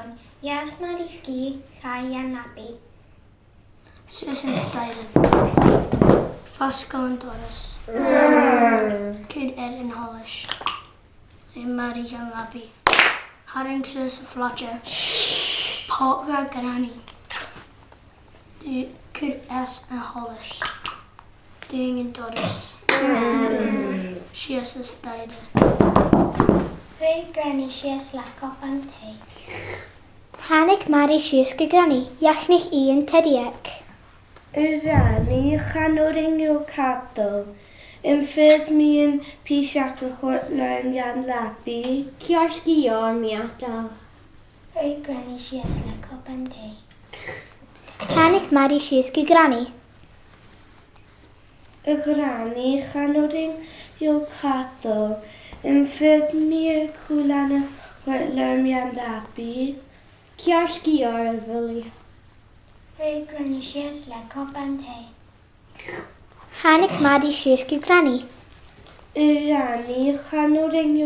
gon, Aaaa Màiri ski, Chaidh nappy. Suas and staidhre. Fosgail and dorus. Cuir and holish. Leum Màiri and lappy. Haring Suas flotja. Aaaa Granaidh. Cuir and holish. Doing and dorus. Suas and staidhre. Fuireach Granaidh Sgeulachdan Taigh. Thàinig Màiri Sgeil Granaidh, Iachnich Ian Tediach. Rannan Tòimhseachain, FUAIMEAN Leum Màiri. Cuir miatdal. Fuireach Granaidh Sgeulachdan Taigh. Thàinig Màiri Sgeil Granaidh. Rannan Tòimhseachain, FUAIMEAN Leum Màiri. Cuir bhili. Fuireach Granaidh Sgeulachdan Taigh. Thàinig Màiri Sgeil Granaidh. Rannan Tòimhseachain,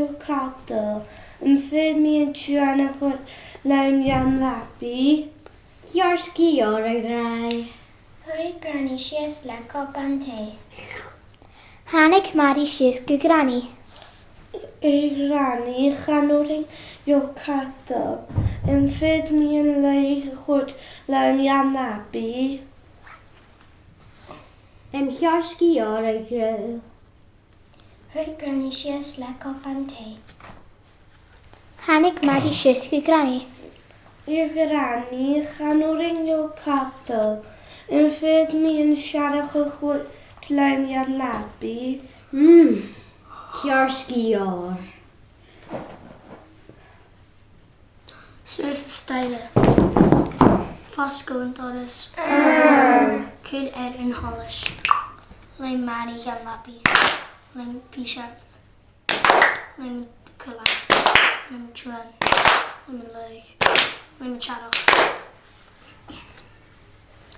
FUAIMEAN Leum Màiri. Cuir Granaidh. Fuireach Granaidh Sgeulachdan Taigh. Thàinig Màiri Sgeil Granaidh. Rannan Tòimhseachain, FUAIMEAN Leum Màiri. Cuir grill. Fuireach Granaidh Sgeulachdan Taigh. Thàinig Màiri Sgeil Granaidh. Rannan Tòimhseachain, FUAIMEAN Leum Màiri. Cuir Suas and staidhre. Fosgail and dorus. Cuir and holish. Leum Màiri and lappy. Leum Piseach. Leum Cuir. Leum dhan. Leum leabaidh. Leum Chaidh.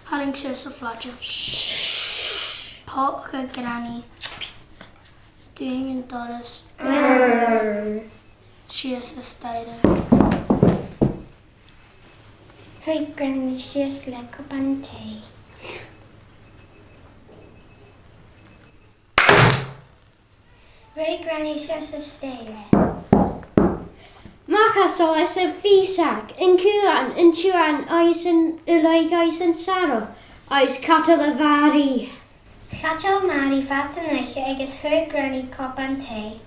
Haring Suas flotja. Aaaa Granaidh. Doing and dorus. Suas and staidhre. Fuireach Granaidh Sgeulachdan Taigh. Fuireach Granaidh staidhre. Machas o as y fisac, yn cwran, yn tiwan, oes yn ylaig oes yn saro, oes catal y fari. Chaidh Màiri fatanaiche agus Fuireach Granaidh Taigh.